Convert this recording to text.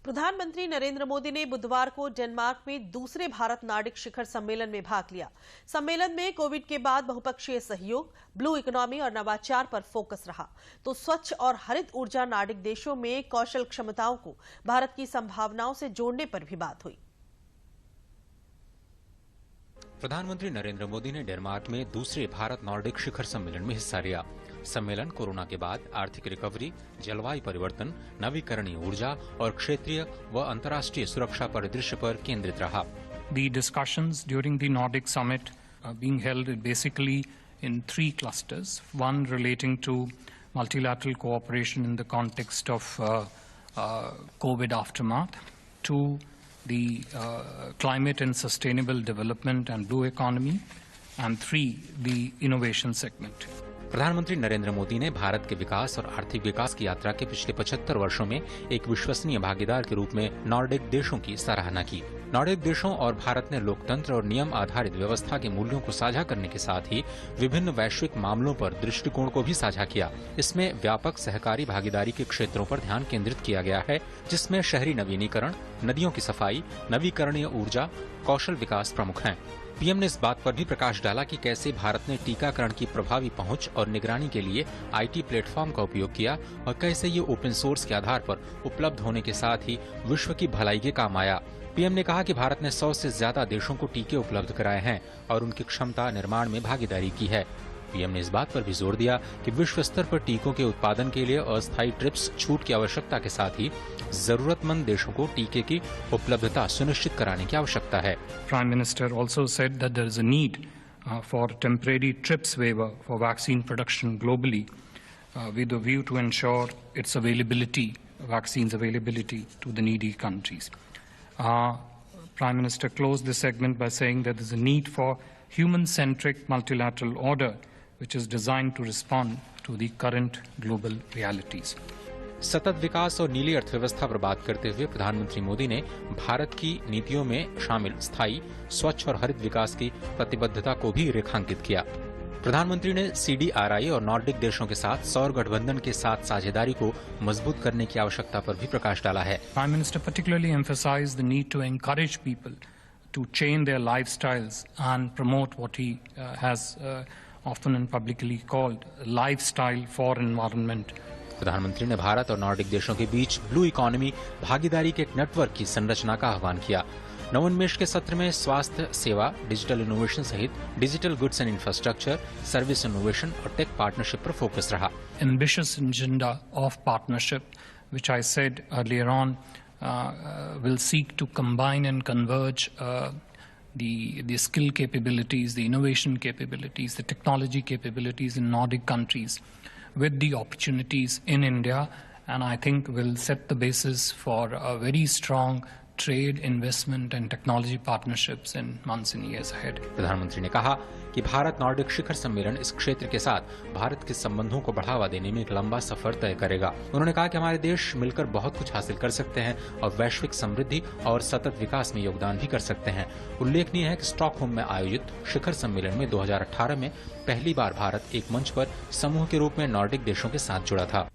प्रधानमंत्री नरेंद्र मोदी ने बुधवार को डेनमार्क में दूसरे भारत नार्डिक शिखर सम्मेलन में भाग लिया। सम्मेलन में कोविड के बाद बहुपक्षीय सहयोग, ब्लू इकोनॉमी और नवाचार पर फोकस रहा, तो स्वच्छ और हरित ऊर्जा नार्डिक देशों में कौशल क्षमताओं को भारत की संभावनाओं से जोड़ने पर भी बात हुई। प्रधानमंत्री नरेंद्र मोदी ने डेनमार्क में दूसरे भारत नॉर्डिक शिखर सम्मेलन में हिस्सा लिया। सम्मेलन कोरोना के बाद आर्थिक रिकवरी, जलवायु परिवर्तन, नवीकरणीय ऊर्जा और क्षेत्रीय व अंतर्राष्ट्रीय सुरक्षा परिदृश्य पर केंद्रित रहा। The discussions during the Nordic Summit are being held basically in three clusters. One relating to multilateral cooperation in the context of COVID aftermath. Two, the climate and sustainable development and blue economy. And three, the innovation segment. प्रधानमंत्री नरेंद्र मोदी ने भारत के विकास और आर्थिक विकास की यात्रा के पिछले 75 वर्षों में एक विश्वसनीय भागीदार के रूप में नॉर्डिक देशों की सराहना की। नॉर्डिक देशों और भारत ने लोकतंत्र और नियम आधारित व्यवस्था के मूल्यों को साझा करने के साथ ही विभिन्न वैश्विक मामलों पर दृष्टिकोण को भी साझा किया। इसमें व्यापक सहकारी भागीदारी के क्षेत्रों पर ध्यान केंद्रित किया गया है, जिसमें शहरी नवीनीकरण, नदियों की सफाई, नवीकरणीय ऊर्जा, कौशल विकास प्रमुख हैं। पीएम ने इस बात पर भी प्रकाश डाला कि कैसे भारत ने टीकाकरण की प्रभावी पहुंच और निगरानी के लिए आईटी प्लेटफॉर्म का उपयोग किया और कैसे ये ओपन सोर्स के आधार पर उपलब्ध होने के साथ ही विश्व की भलाई के काम आया। पीएम ने कहा कि भारत ने 100 से ज्यादा देशों को टीके उपलब्ध कराए हैं और उनकी क्षमता निर्माण में भागीदारी की है। पीएम ने इस बात पर भी जोर दिया कि विश्व स्तर पर टीकों के उत्पादन के लिए अस्थायी ट्रिप्स छूट की आवश्यकता के साथ ही जरूरतमंद देशों को टीके की उपलब्धता सुनिश्चित कराने की आवश्यकता है। Prime Minister also said that there is a need for temporary TRIPS waiver for vaccine production globally, with a view to ensure its availability, vaccines availability to the needy countries. Prime Minister closed this segment by saying that there is a need for human-centric multilateral order, which is designed to respond to the current global realities. सतत विकास और नीली अर्थव्यवस्था पर बात करते हुए प्रधानमंत्री मोदी ने भारत की नीतियों में शामिल स्थायी, स्वच्छ और हरित विकास की प्रतिबद्धता को भी रेखांकित किया। प्रधानमंत्री ने CDRI और नॉर्डिक देशों के साथ सौर गठबंधन के साथ साझेदारी को मजबूत करने की आवश्यकता पर भी प्रकाश डाला है। Prime Minister particularly emphasized the need to encourage people to change their lifestyles and promote what he has often and publicly called lifestyle for environment. प्रधानमंत्री ने भारत और नॉर्डिक देशों के बीच ब्लू इकोनॉमी भागीदारी के एक नेटवर्क की संरचना का आह्वान किया। नवोन्मेष के सत्र में स्वास्थ्य सेवा, डिजिटल इनोवेशन सहित digital goods and infrastructure, service innovation और टेक पार्टनरशिप पर फोकस रहा। Ambitious agenda of partnership, which I said earlier on, will seek to combine and converge the skill capabilities, the innovation capabilities, the technology capabilities in Nordic countries with the opportunities in India, and I think will set the basis for a very strong trade, investment and technology partnerships in months and years ahead. प्रधानमंत्री ने कहा कि Bharat Nordic शिखर सम्मेलन इस क्षेत्र के साथ भारत के संबंधों को बढ़ावा देने में एक लंबा सफर तय करेगा। उन्होंने कहा कि हमारे देश मिलकर बहुत कुछ हासिल कर सकते हैं और वैश्विक समृद्धि और सतत विकास में योगदान भी कर सकते हैं। उल्लेखनीय है कि स्टॉकहोम में आयोजित शिखर सम्मेलन में 2018 में पहली बार भारत एक मंच पर समूह के रूप में नॉर्डिक देशों के साथ जुड़ा था।